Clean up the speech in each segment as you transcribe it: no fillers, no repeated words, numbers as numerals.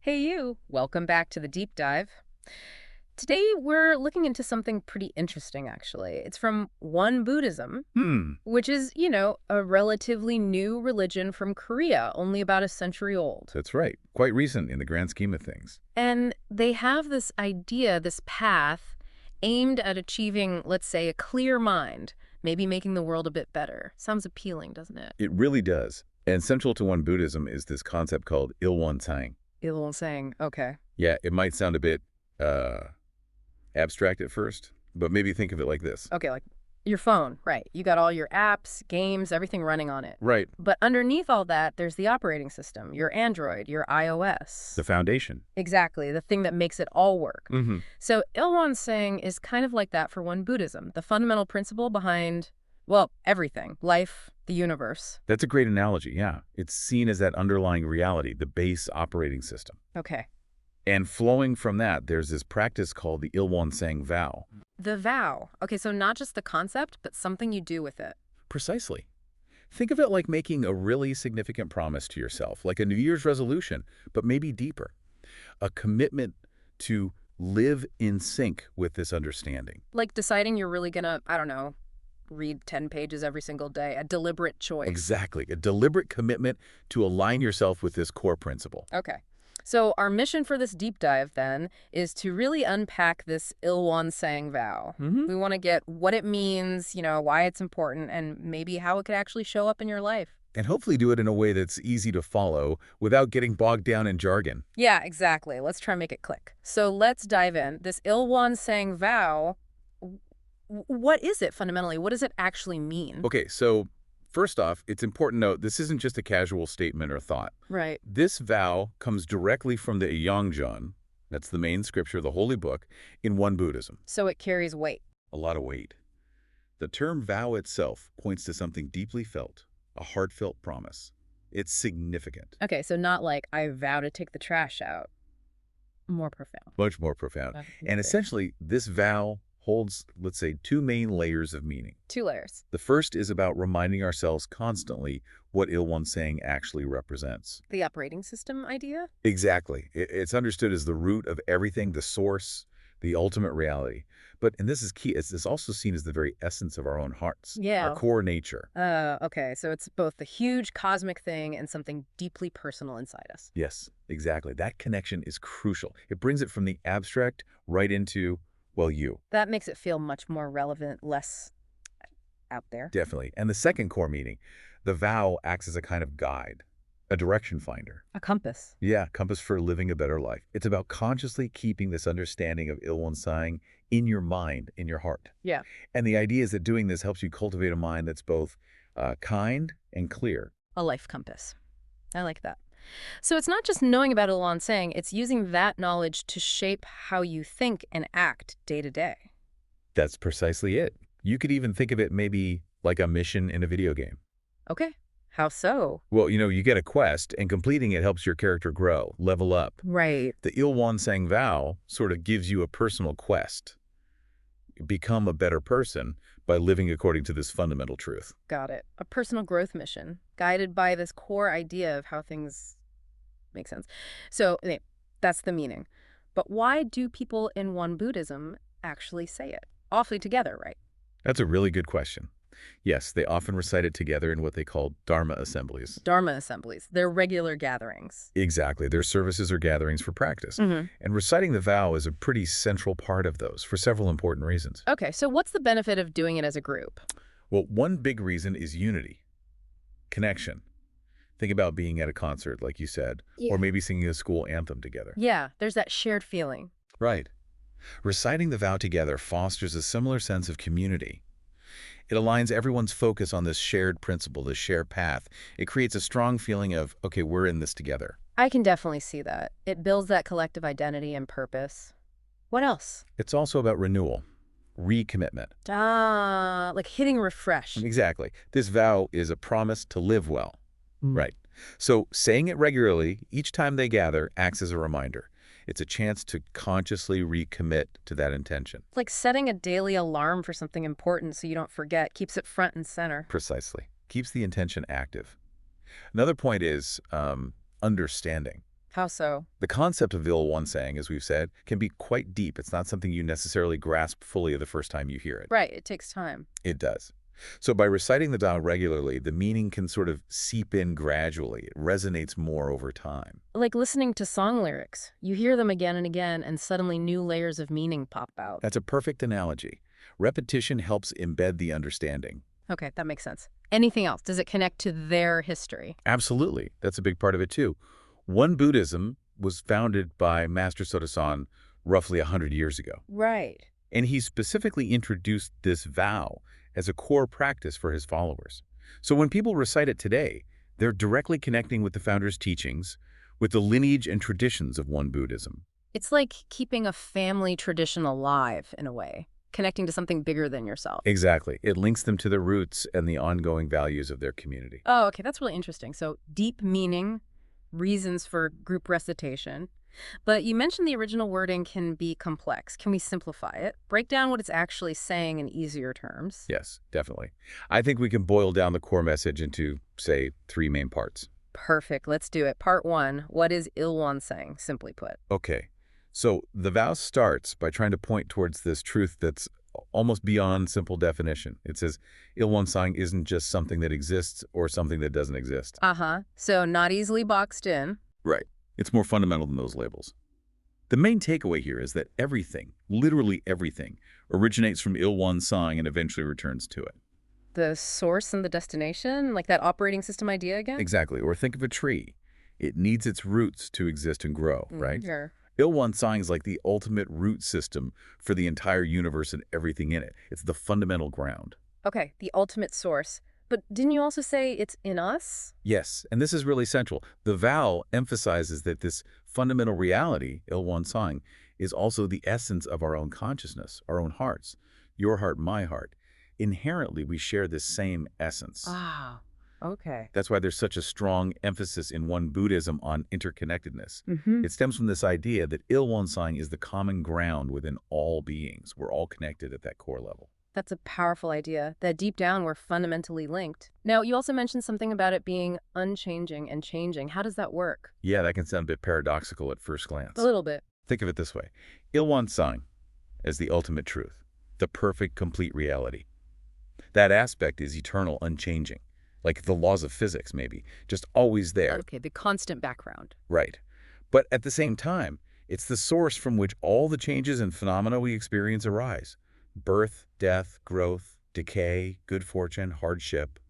Hey you, welcome back to the deep dive. Today we're looking into something pretty interesting actually. It's from Won Buddhism, Hmm, which is, a relatively new religion from Korea, only about a century old. that's right. Quite recent in the grand scheme of things. And they have this idea, this path aimed at achieving, let's say, a clear mind, maybe making the world a bit better. Sounds appealing, doesn't it? It really does. And central to Won Buddhism is this concept called Il-Won-Sang. Il-Won-Sang, okay. Yeah, it might sound a bit abstract at first, but maybe think of it like this. Okay, like your phone, right. You got all your apps, games, everything running on it. Right, But underneath all that, there's the operating system, your Android, your iOS. the foundation. Exactly, the thing that makes it all work. Mm-hmm. So Il-Won-Sang is kind of like that for Won Buddhism, the fundamental principle behind, well, everything, life, the universe. That's a great analogy, yeah. It's seen as that underlying reality, the base operating system. Okay. And flowing from that, there's this practice called the Il-Won-Sang Vow. The vow. Okay, so not just the concept, but something you do with it. Precisely. Think of it like making a really significant promise to yourself, like a New Year's resolution, but maybe deeper. A commitment to live in sync with this understanding. Like deciding you're really gonna, I don't know, read 10 pages every single day, a deliberate choice. Exactly. A deliberate commitment to align yourself with this core principle. Okay. So our mission for this deep dive, then, is to really unpack this Il-Won-Sang vow. Mm-hmm. We want to get what it means, why it's important, and maybe how it could actually show up in your life. And hopefully do it in a way that's easy to follow without getting bogged down in jargon. Yeah, exactly. Let's try and make it click. So let's dive in. This Il-Won-Sang vow, what is it fundamentally? What does it actually mean? Okay, so first off, it's important to note this isn't just a casual statement or thought. Right. This vow comes directly from the Il-Won-Sang, that's the main scripture, the holy book, in Won Buddhism. So it carries weight. A lot of weight. The term vow itself points to something deeply felt, a heartfelt promise. It's significant, Okay, so not like I vow to take the trash out. More profound. much more profound. And Okay. essentially, this vow holds, let's say, two main layers of meaning. 2 layers. The first is about reminding ourselves constantly what Il-Won-Sang actually represents. The operating system idea? Exactly. It's understood as the root of everything, the source, the ultimate reality. But, and this is key, it's also seen as the very essence of our own hearts, Yeah. our core nature. Okay. So it's both the huge cosmic thing and something deeply personal inside us. Yes, exactly. That connection is crucial. It brings it from the abstract right into, well, you. That makes it feel much more relevant, less out there. Definitely. And the second core meaning, the vow acts as a kind of guide, a direction finder. A compass. Yeah, compass for living a better life. It's about consciously keeping this understanding of Il-Won-Sang in your mind, in your heart. Yeah. And the idea is that doing this helps you cultivate a mind that's both kind and clear. A life compass. I like that. So it's not just knowing about Il-Won-Sang, it's using that knowledge to shape how you think and act day to day. That's precisely it. You could even think of it maybe like a mission in a video game. Okay. How so? Well, you get a quest, and completing it helps your character grow, level up. Right. The Il-Won-Sang vow sort of gives you a personal quest. Become a better person by living according to this fundamental truth. Got it. A personal growth mission, guided by this core idea of how things make sense. So that's the meaning. But why do people in Won Buddhism actually say it? Awfully together, right? That's a really good question. Yes, they often recite it together in what they call Dharma assemblies. Dharma assemblies. They're regular gatherings. Exactly. Their services or gatherings for practice. Mm-hmm. And reciting the vow is a pretty central part of those for several important reasons. Okay, so what's the benefit of doing it as a group? Well, one big reason is unity, connection. Think about being at a concert, like you said, Yeah. or maybe singing a school anthem together. Yeah, there's that shared feeling. Right. Reciting the vow together fosters a similar sense of community. It aligns everyone's focus on this shared principle, this shared path. It creates a strong feeling of, okay, we're in this together. I can definitely see that. It builds that collective identity and purpose. What else? It's also about renewal, recommitment. Like hitting refresh. Exactly. This vow is a promise to live well. Mm. Right. So saying it regularly, each time they gather, acts as a reminder. It's a chance to consciously recommit to that intention. It's like setting a daily alarm for something important so you don't forget. Keeps it front and center. Precisely. Keeps the intention active. Another point is understanding. How so? The concept of Il-Won-Sang, as we've said, can be quite deep. It's not something you necessarily grasp fully the first time you hear it. Right, it takes time. It does. So by reciting the Tao regularly, the meaning can sort of seep in gradually. It resonates more over time. Like listening to song lyrics. You hear them again and again, and suddenly new layers of meaning pop out. That's a perfect analogy. Repetition helps embed the understanding. Okay, that makes sense. Anything else? Does it connect to their history? Absolutely. That's a big part of it, too. Won Buddhism was founded by Master Sotasan roughly 100 years ago. Right. And he specifically introduced this vow as a core practice for his followers. So when people recite it today, they're directly connecting with the founder's teachings, with the lineage and traditions of Won Buddhism. It's like keeping a family tradition alive, in a way, connecting to something bigger than yourself. Exactly. It links them to the roots and the ongoing values of their community. Oh, okay, that's really interesting. So deep meaning, reasons for group recitation. But you mentioned the original wording can be complex. Can we simplify it? Break down what it's actually saying in easier terms. Yes, definitely. I think we can boil down the core message into, say, 3 main parts. Perfect. Let's do it. Part 1. What is Il-Won-Sang, simply put? Okay. So the vow starts by trying to point towards this truth that's almost beyond simple definition. It says Il-Won-Sang isn't just something that exists or something that doesn't exist. Uh-huh. So not easily boxed in. Right. It's more fundamental than those labels. The main takeaway here is that everything, literally everything, originates from Il-Won-Sang and eventually returns to it. The source and the destination? Like that operating system idea again? Exactly. Or think of a tree. It needs its roots to exist and grow, right? Sure. Il-Won-Sang is like the ultimate root system for the entire universe and everything in it. It's the fundamental ground. Okay, the ultimate source. But didn't you also say it's in us? Yes, and this is really central. The vow emphasizes that this fundamental reality, Il-Won-Sang, is also the essence of our own consciousness, our own hearts. Your heart, my heart. Inherently, we share this same essence. Ah, okay. That's why there's such a strong emphasis in Won Buddhism on interconnectedness. Mm-hmm. It stems from this idea that Il-Won-Sang is the common ground within all beings. We're all connected at that core level. That's a powerful idea, that deep down we're fundamentally linked. Now, you also mentioned something about it being unchanging and changing. How does that work? Yeah, that can sound a bit paradoxical at first glance. A little bit. Think of it this way. Il-Won-Sang as the ultimate truth, the perfect, complete reality. That aspect is eternal, unchanging, like the laws of physics, maybe, just always there. Okay, the constant background. Right. But at the same time, it's the source from which all the changes and phenomena we experience arise. Birth, death, growth, decay, good fortune, hardship,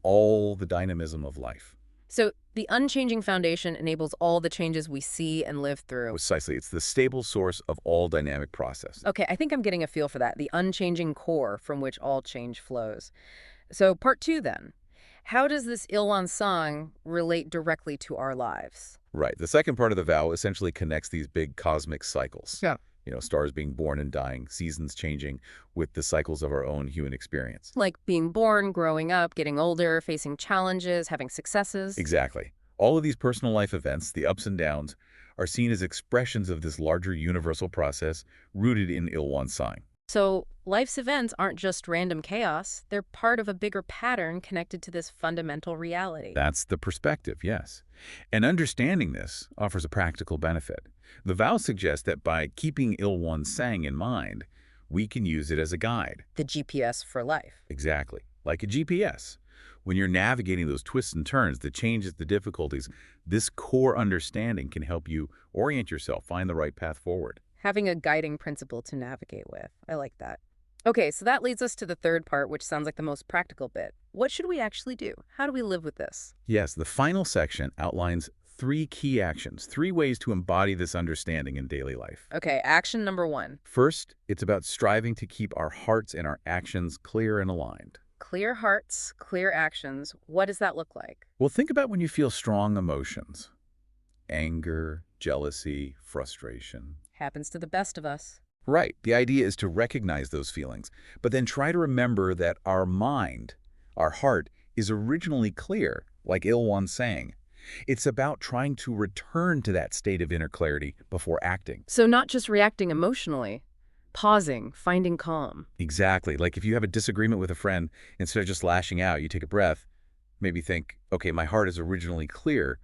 all the dynamism of life. So the unchanging foundation enables all the changes we see and live through. Precisely. It's the stable source of all dynamic process. Okay, I think I'm getting a feel for that, the unchanging core from which all change flows. So part 2 then. How does this Il-Won-Sang relate directly to our lives? Right. The second part of the vow essentially connects these big cosmic cycles. Yeah. Stars being born and dying, seasons changing with the cycles of our own human experience. Like being born, growing up, getting older, facing challenges, having successes. Exactly. All of these personal life events, the ups and downs, are seen as expressions of this larger universal process rooted in Il-Won-Sang. So life's events aren't just random chaos. They're part of a bigger pattern connected to this fundamental reality. That's the perspective, yes. And understanding this offers a practical benefit. The vow suggests that by keeping Il-Won-Sang in mind, we can use it as a guide. The GPS for life. Exactly. Like a GPS. When you're navigating those twists and turns, the changes, the difficulties, this core understanding can help you orient yourself, find the right path forward. Having a guiding principle to navigate with. I like that. Okay, so that leads us to the third part, which sounds like the most practical bit. What should we actually do? How do we live with this? Yes, the final section outlines 3 key actions, 3 ways to embody this understanding in daily life. Okay, action number 1. First, it's about striving to keep our hearts and our actions clear and aligned. Clear hearts, clear actions. What does that look like? Well, think about when you feel strong emotions. Anger, jealousy, frustration. Happens to the best of us. Right. The idea is to recognize those feelings, but then try to remember that our mind, our heart, is originally clear, like Il-Won-Sang. It's about trying to return to that state of inner clarity before acting. So not just reacting emotionally, pausing, finding calm. Exactly. Like if you have a disagreement with a friend, instead of just lashing out, you take a breath, maybe think, okay, my heart is originally clear.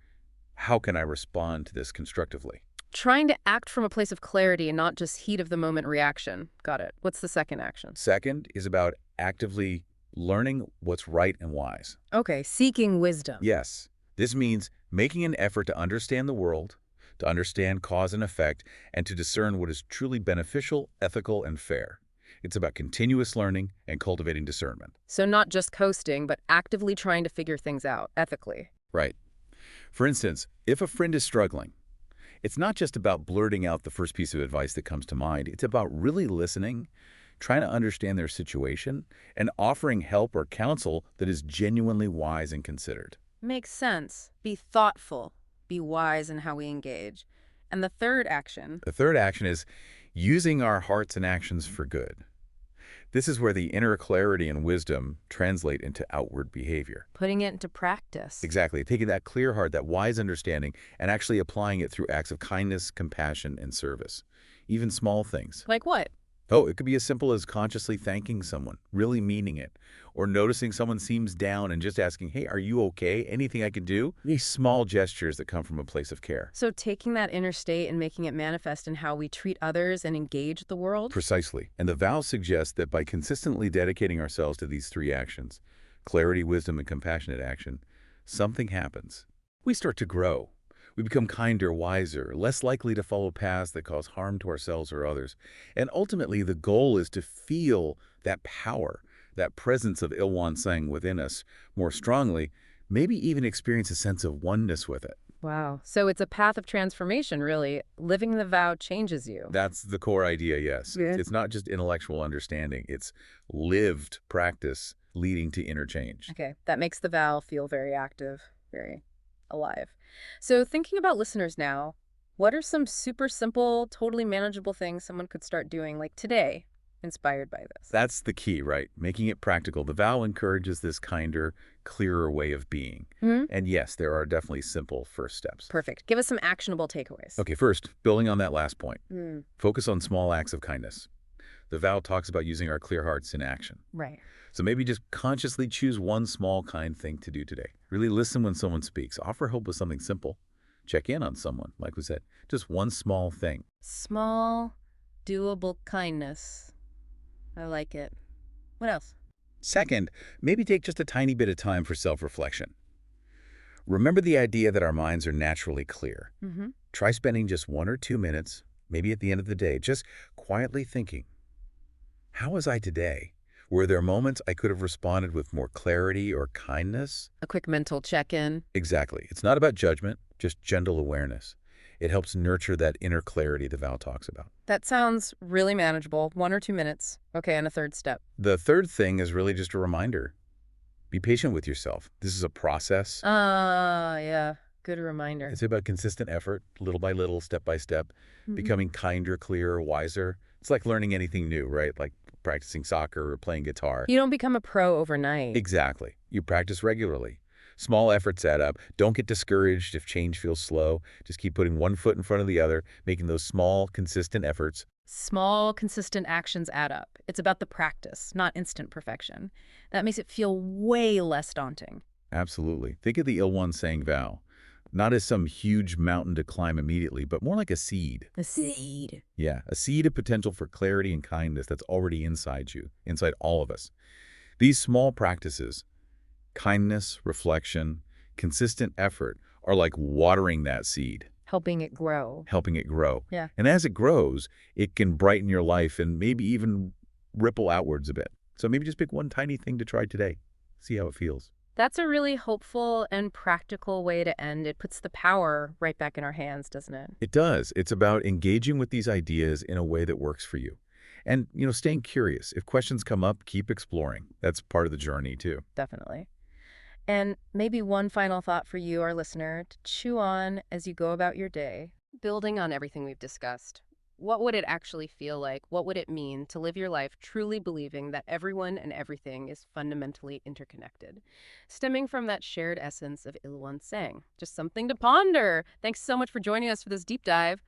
How can I respond to this constructively? Trying to act from a place of clarity and not just heat of the moment reaction. Got it. What's the second action? Second is about actively learning what's right and wise. Okay, seeking wisdom. Yes, this means making an effort to understand the world, to understand cause and effect, and to discern what is truly beneficial, ethical, and fair. It's about continuous learning and cultivating discernment. So not just coasting, but actively trying to figure things out ethically. Right. For instance, if a friend is struggling, it's not just about blurting out the first piece of advice that comes to mind. It's about really listening, trying to understand their situation, and offering help or counsel that is genuinely wise and considered. Makes sense. Be thoughtful. Be wise in how we engage. And the third action, The third action is using our hearts and actions for good. This is where the inner clarity and wisdom translate into outward behavior. putting it into practice. Exactly, taking that clear heart, that wise understanding, and actually applying it through acts of kindness, compassion, and service. Even small things. Like what? Oh, it could be as simple as consciously thanking someone, really meaning it, or noticing someone seems down and just asking, hey, are you okay? Anything I can do? These small gestures that come from a place of care. So taking that inner state and making it manifest in how we treat others and engage the world? Precisely. And the vow suggests that by consistently dedicating ourselves to these three actions, clarity, wisdom, and compassionate action, something happens. We start to grow. We become kinder, wiser, less likely to follow paths that cause harm to ourselves or others. And ultimately, the goal is to feel that power, that presence of Il-Won-Sang within us more strongly, maybe even experience a sense of oneness with it. Wow. So it's a path of transformation, really. Living the vow changes you. That's the core idea, yes. Yeah. It's not just intellectual understanding. It's lived practice leading to inner change. Okay, that makes the vow feel very active, very alive. So thinking about listeners now, what are some super simple, totally manageable things someone could start doing like today, inspired by this? That's the key, right? Making it practical. The vow encourages this kinder, clearer way of being. Hmm. And yes, there are definitely simple first steps. Perfect. Give us some actionable takeaways. Okay, first, building on that last point, Hmm. focus on small acts of kindness. The vow talks about using our clear hearts in action. Right. So maybe just consciously choose one small, kind thing to do today. Really listen when someone speaks. Offer help with something simple. Check in on someone, like we said. Just one small thing. Small, doable kindness. I like it. What else? Second, maybe take just a tiny bit of time for self-reflection. Remember the idea that our minds are naturally clear. Mm-hmm. Try spending just 1 or 2 minutes, maybe at the end of the day, just quietly thinking, how was I today? Were there moments I could have responded with more clarity or kindness? A quick mental check-in. Exactly. It's not about judgment, just gentle awareness. It helps nurture that inner clarity the vow talks about. That sounds really manageable. 1 or 2 minutes. Okay, and a third step. The third thing is really just a reminder. Be patient with yourself. This is a process. Yeah. Good reminder. It's about consistent effort, little by little, step by step, Mhm. becoming kinder, clearer, wiser. It's like learning anything new, right? Like practicing soccer or playing guitar. You don't become a pro overnight. Exactly. You practice regularly. Small efforts add up. Don't get discouraged if change feels slow. Just keep putting one foot in front of the other, making those small, consistent efforts. Small, consistent actions add up. It's about the practice, not instant perfection. That makes it feel way less daunting. Absolutely. Think of the Il-Won-Sang Vow. Not as some huge mountain to climb immediately, but more like a seed. The seed. Yeah, a seed of potential for clarity and kindness that's already inside you, inside all of us. These small practices, kindness, reflection, consistent effort, are like watering that seed, Helping it grow. helping it grow. Yeah. And as it grows, it can brighten your life and maybe even ripple outwards a bit. So maybe just pick one tiny thing to try today. See how it feels. That's a really hopeful and practical way to end. It puts the power right back in our hands, doesn't it? It does. It's about engaging with these ideas in a way that works for you. And, staying curious. If questions come up, keep exploring. That's part of the journey, too. Definitely. And maybe one final thought for you, our listener, to chew on as you go about your day. Building on everything we've discussed, what would it actually feel like? What would it mean to live your life truly believing that everyone and everything is fundamentally interconnected? Stemming from that shared essence of Il-Won-Sang. Just something to ponder. Thanks so much for joining us for this deep dive.